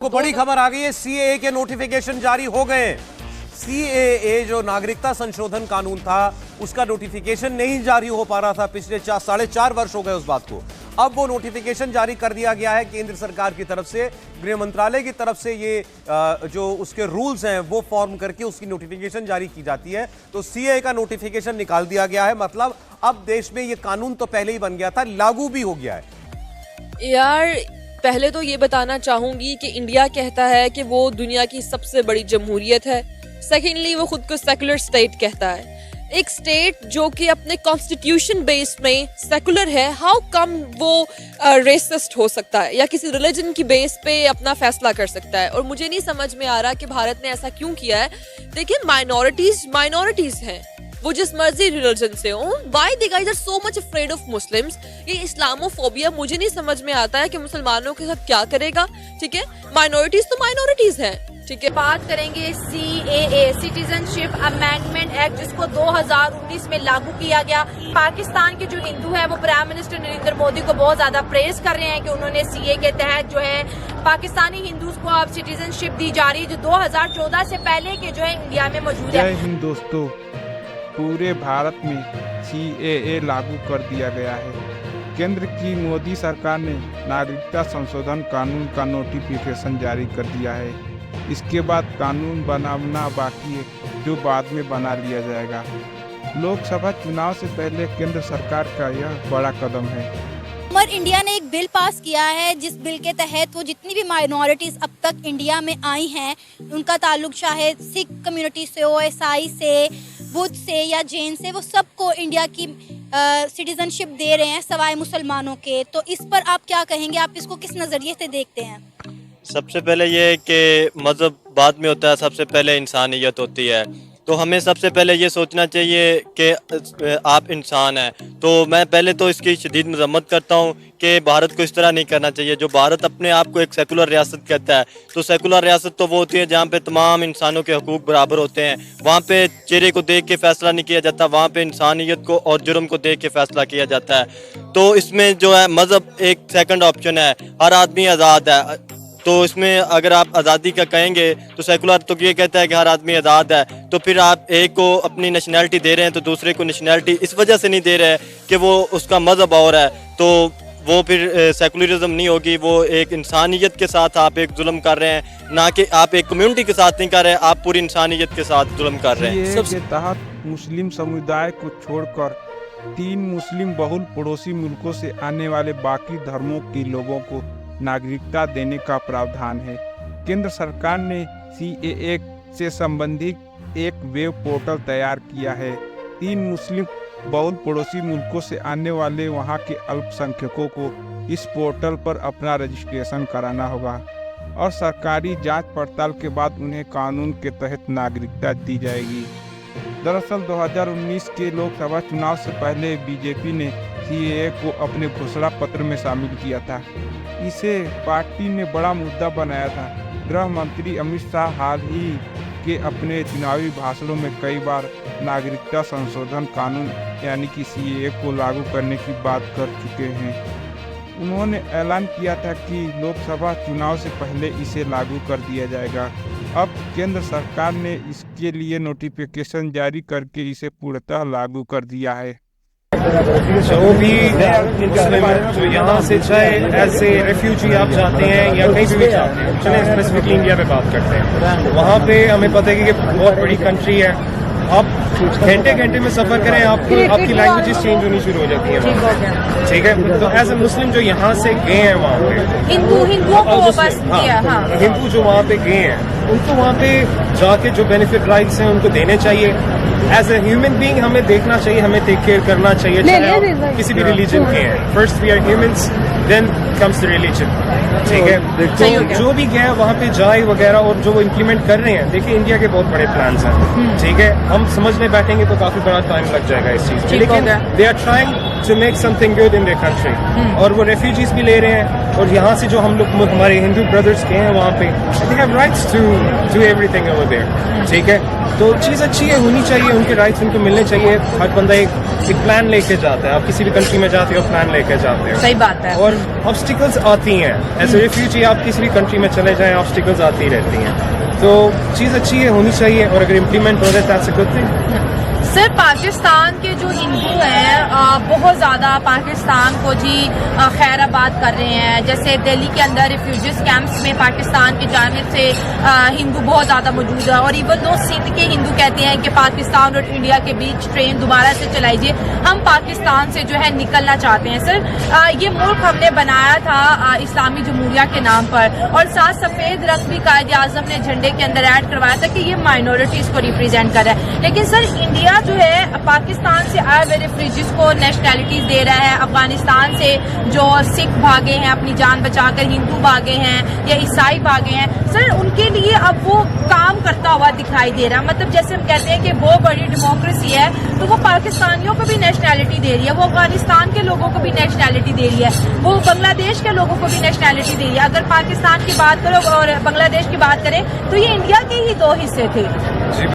को बड़ी खबर आ गई है, सीएए के नोटिफिकेशन जारी हो गए। सीएए जो नागरिकता संशोधन कानून था उसका नोटिफिकेशन नहीं जारी हो पा रहा था, पिछले 4.5 वर्ष हो गए उस बात को। अब वो नोटिफिकेशन जारी कर दिया गया है केंद्र सरकार की तरफ से, गृह मंत्रालय की तरफ से। ये जो उसके रूल्स हैं वो फॉर्म करके उसकी नोटिफिकेशन जारी की जाती है। तो सीएए का नोटिफिकेशन निकाल दिया गया है, मतलब अब देश में ये कानून तो पहले ही बन गया था, लागू भी हो गया है। यार पहले तो ये बताना चाहूंगी कि इंडिया कहता है कि वो दुनिया की सबसे बड़ी जमहूरियत है। सेकेंडली वो खुद को सेकुलर स्टेट कहता है। एक स्टेट जो कि अपने कॉन्स्टिट्यूशन बेस्ड में सेकुलर है, हाउ कम वो रेसिस्ट हो सकता है या किसी रिलीजन की बेस पे अपना फैसला कर सकता है। और मुझे नहीं समझ में आ रहा कि भारत ने ऐसा क्यों किया है। देखिए माइनॉरिटीज हैं, वो जिस मर्जी रिलीजन से हो। Why the guys are so much afraid of Muslims. ये इस्लामोफोबिया मुझे नहीं समझ में आता है कि मुसलमानों के साथ क्या करेगा। ठीक है, माइनॉरिटीज तो माइनॉरिटीज हैं। ठीक है, बात करेंगे सीएए सिटीजनशिप अमेंडमेंट एक्ट, जिसको 2019 में लागू किया गया। पाकिस्तान के जो हिंदू है वो प्राइम मिनिस्टर नरेंद्र मोदी को बहुत ज्यादा प्रेज कर रहे हैं कि उन्होंने सीए के तहत जो है पाकिस्तानी हिंदूज को अब सिटीजनशिप दी जा रही है, जो 2014 से पहले के जो है इंडिया में मौजूद है। जय हिंद दोस्तों, पूरे भारत में सीएए लागू कर दिया गया है। केंद्र की मोदी सरकार ने नागरिकता संशोधन कानून का नोटिफिकेशन जारी कर दिया है। इसके बाद कानून बनाना बाकी है, जो बाद में बना लिया जाएगा। लोकसभा चुनाव से पहले केंद्र सरकार का यह बड़ा कदम है। और इंडिया ने एक बिल पास किया है, जिस बिल के तहत वो जितनी भी माइनॉरिटीज़ अब तक इंडिया में आई हैं, उनका ताल्लुक चाहे सिख कम्युनिटी से हो, ईसाई से, बुद्ध से या जैन से, वो सबको इंडिया की सिटीजनशिप दे रहे हैं सवाए मुसलमानों के। तो इस पर आप क्या कहेंगे, आप इसको किस नज़रिए से देखते हैं? सबसे पहले ये कि मज़हब बाद में होता है, सबसे पहले इंसानियत होती है। तो हमें सबसे पहले ये सोचना चाहिए कि आप इंसान हैं। तो मैं पहले तो इसकी शदीद मज़म्मत करता हूँ कि भारत को इस तरह नहीं करना चाहिए। जो भारत अपने आप को एक सेकुलर रियासत कहता है, तो सेकुलर रियासत तो वो होती है जहाँ पे तमाम इंसानों के हकूक़ बराबर होते हैं। वहाँ पे चेहरे को देख के फ़ैसला नहीं किया जाता, वहाँ पे इंसानियत को और जुर्म को देख के फ़ैसला किया जाता है। तो इसमें जो है मज़हब एक सेकंड ऑप्शन है, हर आदमी आज़ाद है। तो इसमें अगर आप आज़ादी का कहेंगे तो सेकुलर तो ये कहता है कि हर आदमी आज़ाद है। तो फिर आप एक को अपनी नेशनैलिटी दे रहे हैं तो दूसरे को नेशनैलिटी इस वजह से नहीं दे रहे कि वो उसका मज़हब और है, तो वो फिर सेकुलरिज्म नहीं होगी। वो एक इंसानियत के साथ आप एक जुल्म कर रहे हैं, ना कि आप एक कम्युनिटी के साथ नहीं कर रहे हैं, आप पूरी इंसानियत के साथ जुल्म कर रहे हैं। इसके तहत मुस्लिम समुदाय को छोड़कर 3 मुस्लिम बहुल पड़ोसी मुल्कों से आने वाले बाकी धर्मों के लोगों को नागरिकता देने का प्रावधान है। केंद्र सरकार ने सीएए से संबंधित एक वेब पोर्टल तैयार किया है। 3 मुस्लिम बहुल पड़ोसी मुल्कों से आने वाले वहां के अल्पसंख्यकों को इस पोर्टल पर अपना रजिस्ट्रेशन कराना होगा और सरकारी जांच पड़ताल के बाद उन्हें कानून के तहत नागरिकता दी जाएगी। दरअसल 2019 के लोकसभा चुनाव से पहले बीजेपी ने सीएए को अपने घोषणा पत्र में शामिल किया था। इसे पार्टी ने बड़ा मुद्दा बनाया था। गृह मंत्री अमित शाह हाल ही के अपने चुनावी भाषणों में कई बार नागरिकता संशोधन कानून यानी कि सीएए को लागू करने की बात कर चुके हैं। उन्होंने ऐलान किया था कि लोकसभा चुनाव से पहले इसे लागू कर दिया जाएगा। अब केंद्र सरकार ने इसके लिए नोटिफिकेशन जारी करके इसे पूर्णतः लागू कर दिया है। जो भी जो यहाँ से चाहे एज ए रेफ्यूजी आप जाते हैं या कहीं भी जाते हैं, चलें स्पेसिफिकली इंडिया में बात करते हैं। वहाँ पे हमें पता है कि बहुत बड़ी कंट्री है। आप घंटे में सफर करें, आपकी लैंग्वेजेस चेंज होनी शुरू हो जाती है। ठीक है, तो एज ए मुस्लिम जो यहाँ से गए हैं वहाँ पे हिंदुओं को बस हिंदू जो वहाँ पे गए हैं उनको वहाँ पे जाके जो बेनिफिट राइट्स हैं उनको देने चाहिए। एज ए ह्यूमन बीइंग हमें देखना चाहिए, हमें टेक केयर करना चाहिए, चाहे आप किसी भी रिलीजन के हैं। First we are humans, then comes the religion. ठीक है, तो जो भी गया वहाँ पे जाए वगैरह और जो वो इम्प्लीमेंट कर रहे हैं, देखिए इंडिया के बहुत बड़े प्लान्स हैं। ठीक है, हम समझने बैठेंगे तो काफी बड़ा टाइम लग जाएगा इस चीज में, लेकिन they are trying to make something good in their country. और वो रेफ्यूजीज भी ले रहे हैं, और यहाँ से जो हम लोग हमारे हिंदू ब्रदर्स के हैं वहाँ पे, they have rights to do everything over there. ठीक है, तो चीज़ अच्छी है, होनी चाहिए, उनके राइट्स उनको मिलने चाहिए. हर बंदा एक प्लान लेके जाता है. आप किसी भी कंट्री में जाते हो, प्लान लेके जाते हो. सही बात है. और ऑब्स्टिकल्स आती हैं. एज ए रिफ्यूजी आप किसी भी कंट्री में चले जाएं, ऑब्स्टिकल्स आती रहती हैं. तो चीज़ अच्छी है, होनी चाहिए, और अगर इम्प्लीमेंट हो जाए that's a good thing. Sir, Pakistan के जो हिंदू हैं बहुत ज़्यादा पाकिस्तान को जी खैराबाद कर रहे हैं. जैसे दिल्ली के अंदर रिफ्यूजीज कैंप्स में पाकिस्तान की जानिब से हिंदू बहुत ज़्यादा मौजूद है. और इवन दो सिंध के हिंदू कहते हैं कि पाकिस्तान और इंडिया के बीच ट्रेन दोबारा से चलाइए, हम पाकिस्तान से जो है निकलना चाहते हैं. सर, ये मुल्क हमने बनाया था इस्लामी जमहूरिया के नाम पर, और साथ सफ़ेद रंग भी कायद आज़म ने झंडे के अंदर ऐड करवाया था कि ये माइनॉरिटीज़ को रिप्रेजेंट कर रहा है. लेकिन सर, इंडिया जो है पाकिस्तान से आए हुए रिफ्यूजीज को नेशनैलिटीज दे रहा है. अफगानिस्तान से जो सिख भागे हैं अपनी जान बचाकर, हिंदू भागे हैं या ईसाई भागे हैं, सर उनके लिए अब वो काम करता हुआ दिखाई दे रहा है. मतलब जैसे हम कहते हैं कि बहुत बड़ी डेमोक्रेसी है, तो वो पाकिस्तानियों को भी नेशनैलिटी दे रही है, वो अफगानिस्तान के लोगों को भी नेशनैलिटी दे रही है, वो बांग्लादेश के लोगों को भी नेशनैलिटी दे रही है. अगर पाकिस्तान की बात करो और बांग्लादेश की बात करें तो ये इंडिया के ही दो हिस्से थे.